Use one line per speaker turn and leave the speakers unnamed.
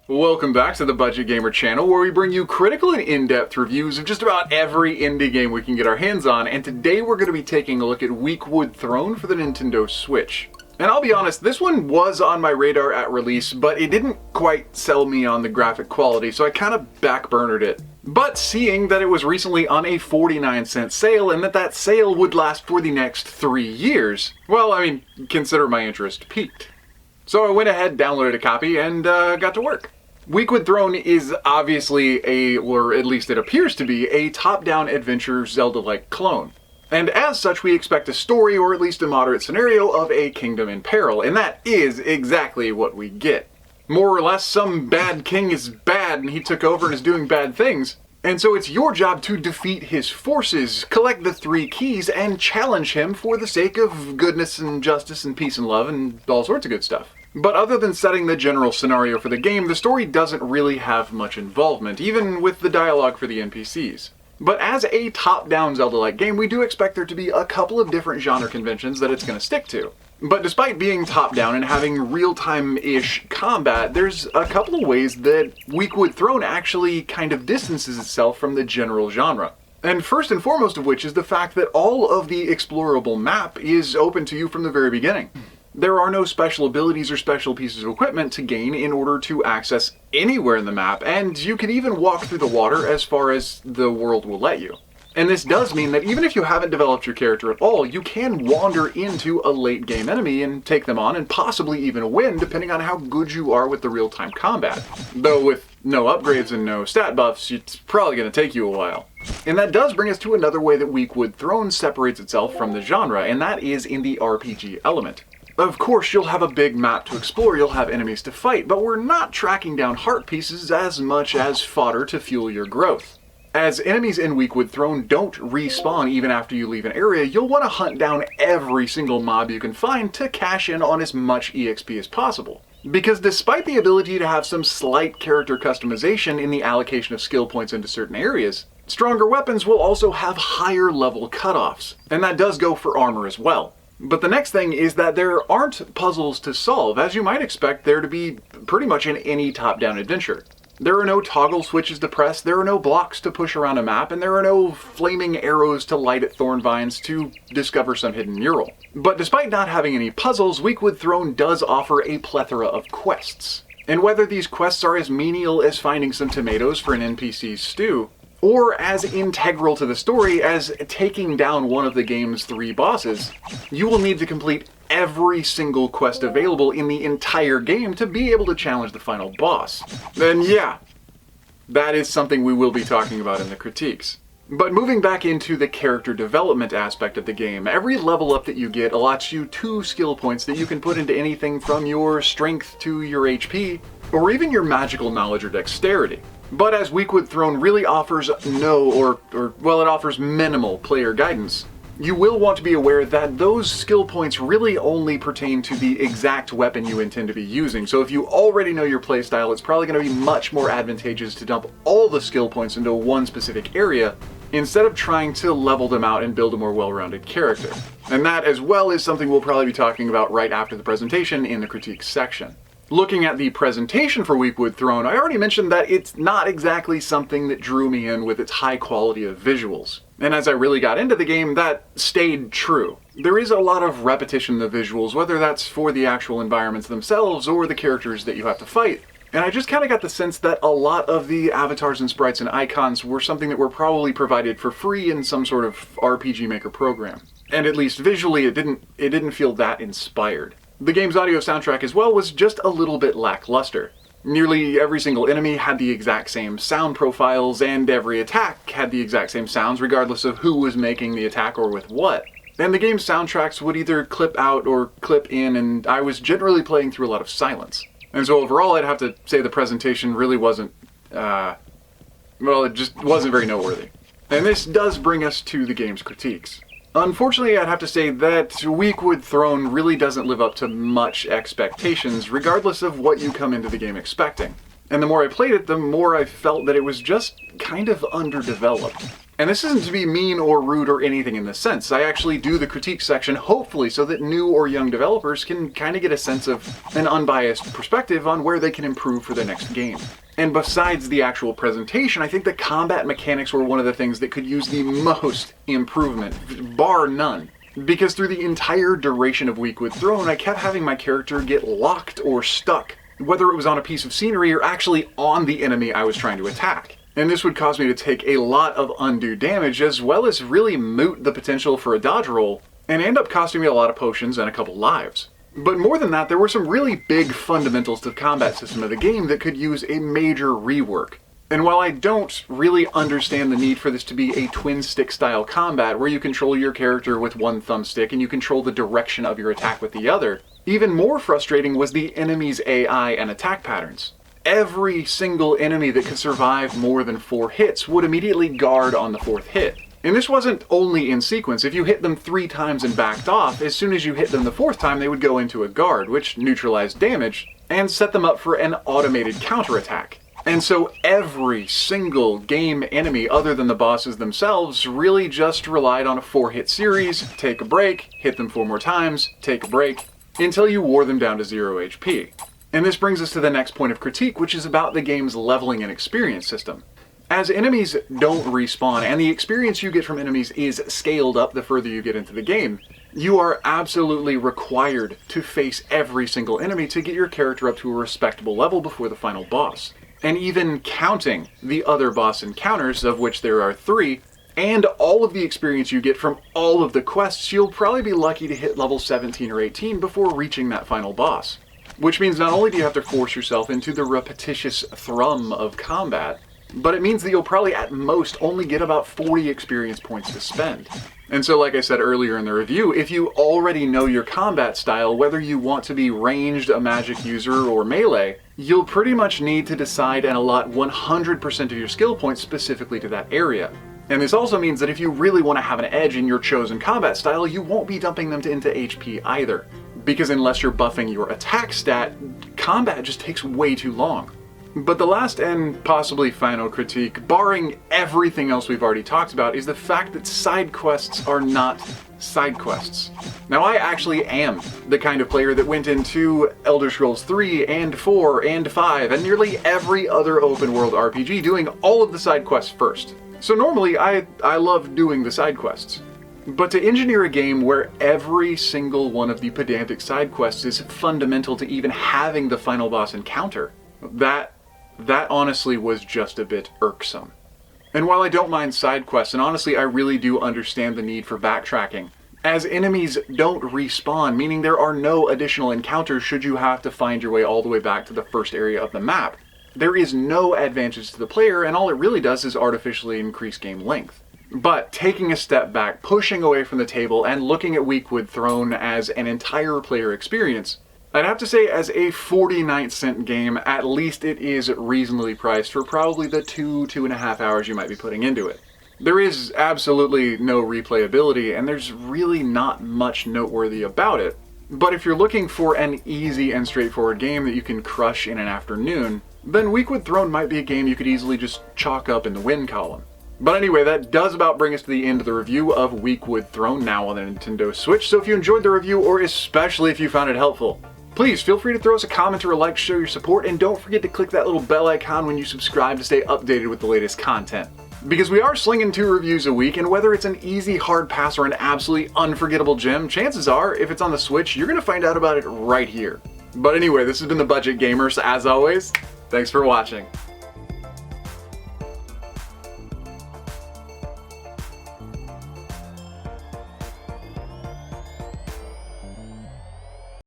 Welcome back to the Budget Gamer channel, where we bring you critical and in-depth reviews of just about every indie game we can get our hands on, and today we're going to be taking a look at WeakWood Throne for the Nintendo Switch. And I'll be honest, this one was on my radar at release, but it didn't quite sell me on the graphic quality, so I kind of backburnered it. But seeing that it was recently on a 49-cent sale, and that sale would last for the next 3 years, well, I mean, consider my interest piqued. So I went ahead, downloaded a copy, and got to work. WeakWood Throne is obviously or at least it appears to be, a top-down adventure Zelda-like clone. And as such, we expect a story, or at least a moderate scenario, of a kingdom in peril, and that is exactly what we get. More or less, some bad king is bad and he took over and is doing bad things, and so it's your job to defeat his forces, collect the 3 keys, and challenge him for the sake of goodness and justice and peace and love and all sorts of good stuff. But other than setting the general scenario for the game, the story doesn't really have much involvement, even with the dialogue for the NPCs. But as a top-down Zelda-like game, we do expect there to be a couple of different genre conventions that it's going to stick to. But despite being top-down and having real-time-ish combat, there's a couple of ways that WeakWood Throne actually kind of distances itself from the general genre. And first and foremost of which is the fact that all of the explorable map is open to you from the very beginning. There are no special abilities or special pieces of equipment to gain in order to access anywhere in the map, and you can even walk through the water as far as the world will let you. And this does mean that even if you haven't developed your character at all, you can wander into a late game enemy and take them on and possibly even win, depending on how good you are with the real-time combat. Though with no upgrades and no stat buffs, it's probably going to take you a while. And that does bring us to another way that WeakWood Throne separates itself from the genre, and that is in the RPG element. Of course, you'll have a big map to explore, you'll have enemies to fight, but we're not tracking down heart pieces as much as fodder to fuel your growth. As enemies in WeakWood Throne don't respawn even after you leave an area, you'll want to hunt down every single mob you can find to cash in on as much EXP as possible. Because despite the ability to have some slight character customization in the allocation of skill points into certain areas, stronger weapons will also have higher level cutoffs, and that does go for armor as well. But the next thing is that there aren't puzzles to solve, as you might expect there to be pretty much in any top-down adventure. There are no toggle switches to press, there are no blocks to push around a map, and there are no flaming arrows to light at thorn vines to discover some hidden mural. But despite not having any puzzles, WeakWood Throne does offer a plethora of quests. And whether these quests are as menial as finding some tomatoes for an NPC's stew, or as integral to the story as taking down one of the game's 3 bosses, you will need to complete every single quest available in the entire game to be able to challenge the final boss. And yeah, that is something we will be talking about in the critiques. But moving back into the character development aspect of the game, every level up that you get allots you 2 skill points that you can put into anything from your strength to your HP, or even your magical knowledge or dexterity. But as WeakWood Throne really offers it offers minimal player guidance, you will want to be aware that those skill points really only pertain to the exact weapon you intend to be using. So if you already know your playstyle, it's probably going to be much more advantageous to dump all the skill points into one specific area, instead of trying to level them out and build a more well-rounded character. And that as well is something we'll probably be talking about right after the presentation in the critiques section. Looking at the presentation for WeakWood Throne, I already mentioned that it's not exactly something that drew me in with its high quality of visuals. And as I really got into the game, that stayed true. There is a lot of repetition in the visuals, whether that's for the actual environments themselves or the characters that you have to fight. And I just kind of got the sense that a lot of the avatars and sprites and icons were something that were probably provided for free in some sort of RPG Maker program. And at least visually, it didn't feel that inspired. The game's audio soundtrack as well was just a little bit lackluster. Nearly every single enemy had the exact same sound profiles, and every attack had the exact same sounds regardless of who was making the attack or with what. And the game's soundtracks would either clip out or clip in, and I was generally playing through a lot of silence. And so overall I'd have to say the presentation really wasn't, it just wasn't very noteworthy. And this does bring us to the game's critiques. Unfortunately, I'd have to say that WeakWood Throne really doesn't live up to much expectations, regardless of what you come into the game expecting. And the more I played it, the more I felt that it was just kind of underdeveloped. And this isn't to be mean or rude or anything in this sense. I actually do the critique section hopefully so that new or young developers can kind of get a sense of an unbiased perspective on where they can improve for their next game. And besides the actual presentation, I think the combat mechanics were one of the things that could use the most improvement, bar none. Because through the entire duration of WeakWood Throne, I kept having my character get locked or stuck, whether it was on a piece of scenery or actually on the enemy I was trying to attack. And this would cause me to take a lot of undue damage, as well as really moot the potential for a dodge roll, and end up costing me a lot of potions and a couple lives. But more than that, there were some really big fundamentals to the combat system of the game that could use a major rework. And while I don't really understand the need for this to be a twin-stick style combat where you control your character with one thumbstick and you control the direction of your attack with the other, even more frustrating was the enemy's AI and attack patterns. Every single enemy that could survive more than 4 hits would immediately guard on the 4th hit. And this wasn't only in sequence. If you hit them 3 times and backed off, as soon as you hit them the 4th time they would go into a guard, which neutralized damage, and set them up for an automated counterattack. And so every single game enemy other than the bosses themselves really just relied on a 4-hit series, take a break, hit them 4 more times, take a break, until you wore them down to 0 HP. And this brings us to the next point of critique, which is about the game's leveling and experience system. As enemies don't respawn, and the experience you get from enemies is scaled up the further you get into the game, you are absolutely required to face every single enemy to get your character up to a respectable level before the final boss. And even counting the other boss encounters, of which there are 3, and all of the experience you get from all of the quests, you'll probably be lucky to hit level 17 or 18 before reaching that final boss. Which means not only do you have to force yourself into the repetitious thrum of combat, but it means that you'll probably at most only get about 40 experience points to spend. And so like I said earlier in the review, if you already know your combat style, whether you want to be ranged, a magic user, or melee, you'll pretty much need to decide and allot 100% of your skill points specifically to that area. And this also means that if you really want to have an edge in your chosen combat style, you won't be dumping them into HP either. Because unless you're buffing your attack stat, combat just takes way too long. But the last and possibly final critique, barring everything else we've already talked about, is the fact that side quests are not side quests. Now I actually am the kind of player that went into Elder Scrolls 3 and 4 and 5 and nearly every other open world RPG doing all of the side quests first. So normally I love doing the side quests. But to engineer a game where every single one of the pedantic side quests is fundamental to even having the final boss encounter, that honestly was just a bit irksome. And while I don't mind side quests, and honestly I really do understand the need for backtracking, as enemies don't respawn, meaning there are no additional encounters should you have to find your way all the way back to the first area of the map, there is no advantage to the player, and all it really does is artificially increase game length. But taking a step back, pushing away from the table, and looking at WeakWood Throne as an entire player experience, I'd have to say as a 49-cent game, at least it is reasonably priced for probably the 2.5 hours you might be putting into it. There is absolutely no replayability, and there's really not much noteworthy about it. But if you're looking for an easy and straightforward game that you can crush in an afternoon, then WeakWood Throne might be a game you could easily just chalk up in the win column. But anyway, that does about bring us to the end of the review of WeakWood Throne, now on the Nintendo Switch. So if you enjoyed the review, or especially if you found it helpful, please feel free to throw us a comment or a like to show your support, and don't forget to click that little bell icon when you subscribe to stay updated with the latest content. Because we are slinging 2 reviews a week, and whether it's an easy hard pass or an absolutely unforgettable gem, chances are, if it's on the Switch, you're going to find out about it right here. But anyway, this has been The Budget Gamer, so as always, thanks for watching.